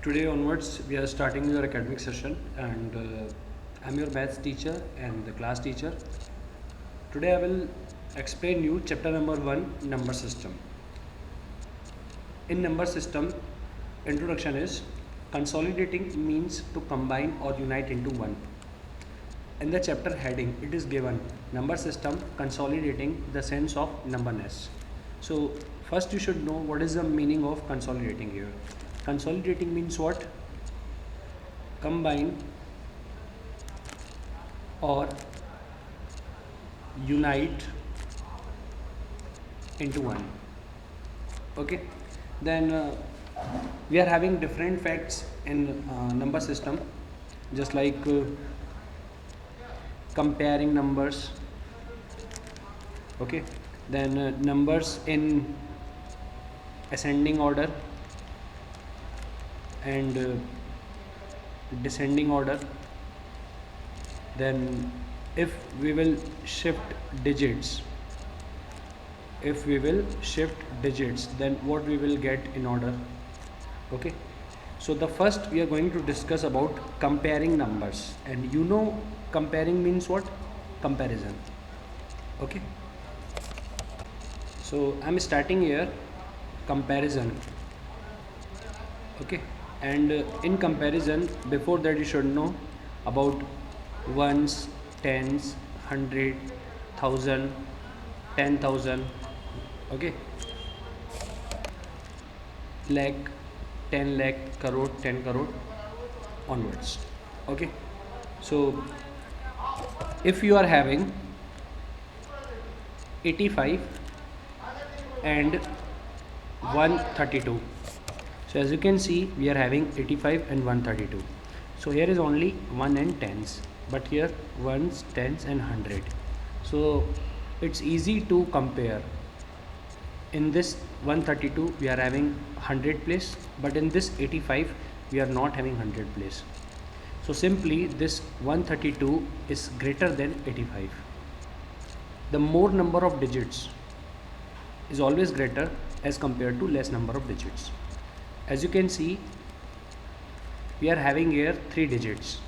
Today onwards, we are starting your academic session, and I'm your maths teacher and the class teacher. Today, I will explain you chapter number 1, number system. In number system, introduction is consolidating means to combine or unite into one. In the chapter heading, it is given number system consolidating the sense of numberness. So, first you should know what is the meaning of consolidating here. Consolidating means what? Combine or unite into one. Okay, then we are having different facts in number system, just like comparing numbers. Okay, then numbers in ascending order and descending order. Then if we will shift digits, then what we will get in order. Okay, so the first we are going to discuss about comparing numbers, and you know comparing means what? Comparison. Okay, so I'm starting here comparison. Okay, and in comparison, before that you should know about ones, tens, 100, 1000, 10,000. Okay, lakh, 10 lakh, crore, 10 crore onwards. Okay, so if you are having 85 and 132, so as you can see, we are having 85 and 132. So here is only 1 and tens, but here ones, tens and 100. So it's easy to compare. In this 132 we are having 100 place, but in this 85 we are not having 100 place. So simply this 132 is greater than 85. The more number of digits is always greater as compared to less number of digits. As you can see, we are having here 3 digits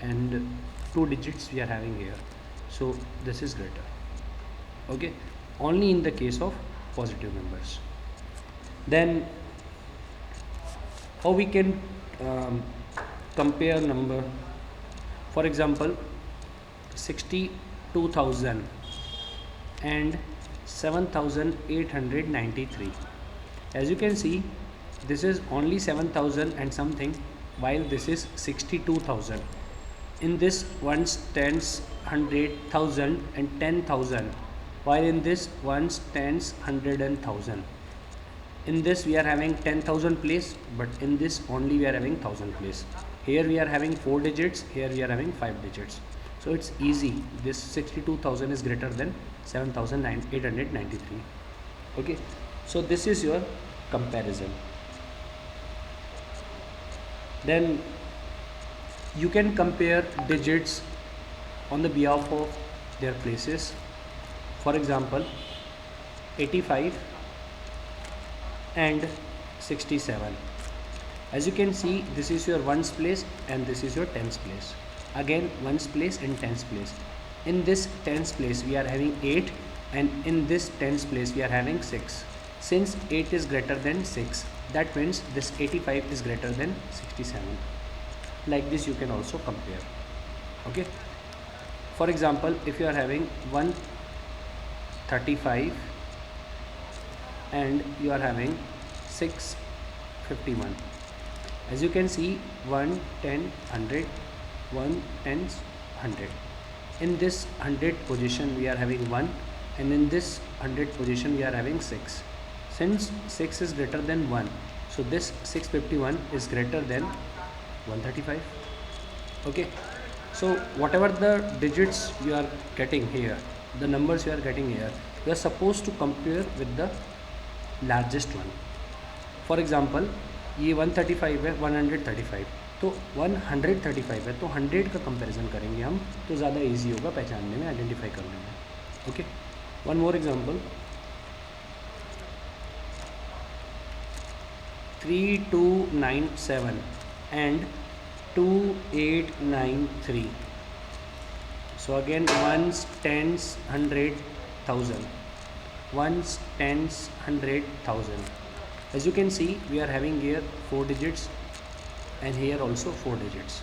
and 2 digits we are having here, so this is greater. Okay, only in the case of positive numbers. Then how we can compare number? For example, 62,000 and 7,893. As you can see, this is only 7,000 and something, while this is 62,000. In this ones, tens, 100,000 and 10,000, while in this ones, tens, 100 and 1,000. In this we are having 10,000 place, but in this only we are having 1,000 place. Here we are having 4 digits, here we are having 5 digits. So it's easy. This 62,000 is greater than 7,893. Okay, so this is your comparison. Then you can compare digits on the behalf of their places. For example, 85 and 67. As you can see, this is your ones place and this is your tens place. Again, ones place and tens place. In this tens place we are having 8, and in this tens place we are having 6. Since 8 is greater than 6, that means this 85 is greater than 67. Like this you can also compare. Okay, for example, if you are having 135 and you are having 651, as you can see, 1, 10, 100, 1, tens, 100. In this 100 position we are having 1, and in this 100 position we are having 6. Since 6 is greater than 1, so this 651 is greater than 135. Okay, so whatever the digits you are getting here, the numbers you are getting here, you are supposed to compare with the largest one. For example, ये 135 है, 135, तो 135 है, तो 100 का comparison करेंगे हम, तो ज़्यादा इजी होगा पहचानने में, आइडेंटिफाई करने में. Okay, one more example, 3297 and 2893. So again, ones, tens, hundred, thousand. Ones, tens, hundred, thousand. As you can see, we are having here 4 digits and here also 4 digits.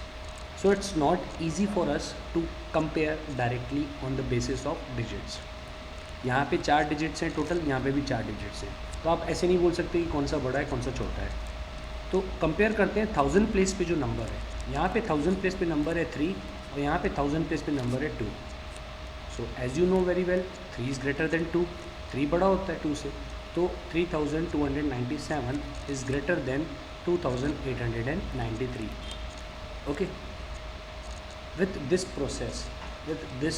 So it's not easy for us to compare directly on the basis of digits. यहाँ पे 4 digits हैं total, यहाँ पे भी 4 digits हैं, तो आप ऐसे नहीं बोल सकते कि कौन सा बड़ा है कौन सा छोटा है. तो कंपेयर करते हैं 1000 प्लेस पे जो नंबर है, यहाँ पे 1000 प्लेस पे नंबर है 3 और यहाँ पे 1000 प्लेस पे नंबर है 2. So as you know very well 3 is greater than 2, 3 बड़ा होता है 2 से, तो 3297 is greater than 2893. Okay, with this process, with this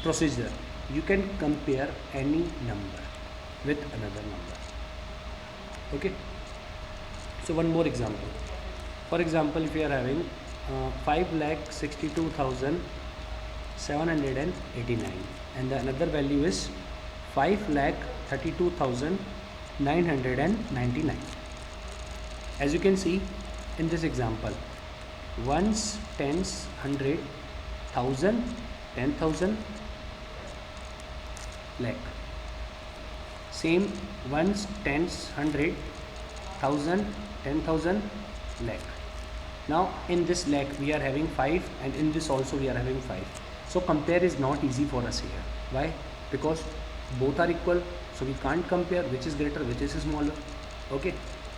procedure, you can compare any number with another number. Okay, so one more example. For example, if you are having 5,62,789 and the another value is 5,32,999. As you can see in this example, ones, tens, hundred, thousand, 10,000, lakh. Same ones, tens, hundred, thousand, 10,000, lakh. Now in this lakh we are having 5 and in this also we are having 5. So compare is not easy for us here. Why? Because both are equal, so we can't compare which is greater, which is smaller. Okay,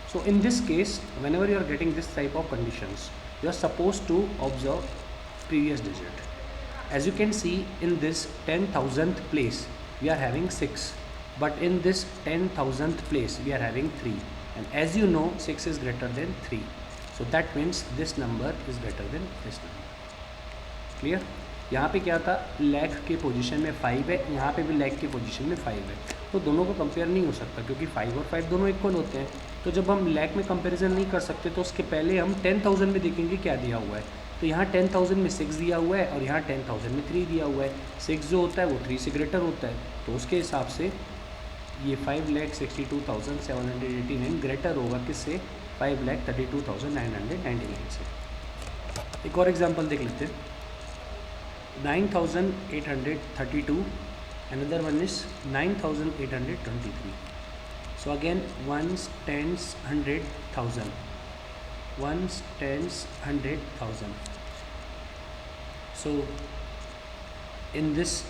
so in this case, whenever you are getting this type of conditions, you are supposed to observe previous digit. As you can see in this 10,000th place we are having 6, but in this 10,000th place we are having 3, and as you know 6 is greater than 3, so that means this number is greater than this number. Clear? यहाँ पे क्या था, लैख के position में 5 है, यहाँ पे भी लैख के पोजीशन में 5 है, तो दोनों को कंपेयर नहीं हो सकता क्योंकि 5 और 5 दोनों इक्वल होते हैं. तो जब हम लैख में कंपैरिजन नहीं कर सकते तो उसके पहले हम 10,000 में देखेंगे क्या दिया हुआ है. तो यहाँ 10,000 में 6 दिया हुआ है और यहाँ 10,000 में 3 दिया हुआ है. 6 जो होता है वो 3 से ग्रेटर होता है, तो उसके हिसाब से ये 5,62,789 ग्रेटर होगा किससे, 5,32,999 से. एक और एग्जांपल देख लेते हैं. 9,832, another one is 9,823. So again, ones, tens, hundred, thousand. Ones, tens, hundred, thousand. So in this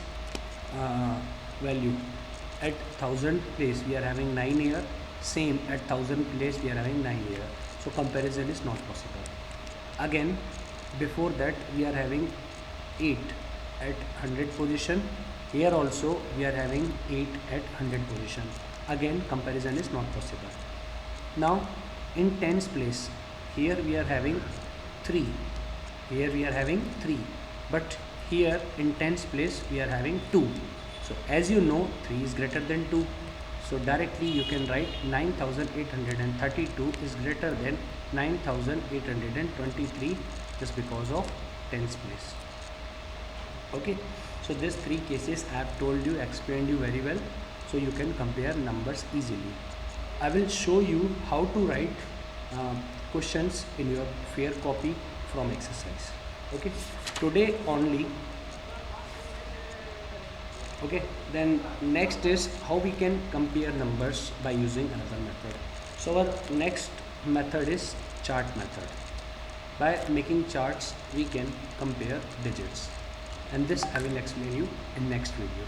value, at 1000 place we are having 9 here. Same at 1000 place we are having 9 here. So comparison is not possible. Again, before that we are having 8 at 100 position. Here also we are having 8 at 100 position. Again comparison is not possible. Now in tens place, here we are having 3, here we are having 3, but here in tens place we are having 2. So as you know 3 is greater than 2, so directly you can write 9,832 is greater than 9,823 just because of tens place. Okay, so these 3 cases I have told you, explained you very well, so you can compare numbers easily. I will show you how to write questions in your fair copy from exercise. Okay, today only. Okay, then next is how we can compare numbers by using another method. So our next method is chart method. By making charts we can compare digits, and this I will explain you in next video.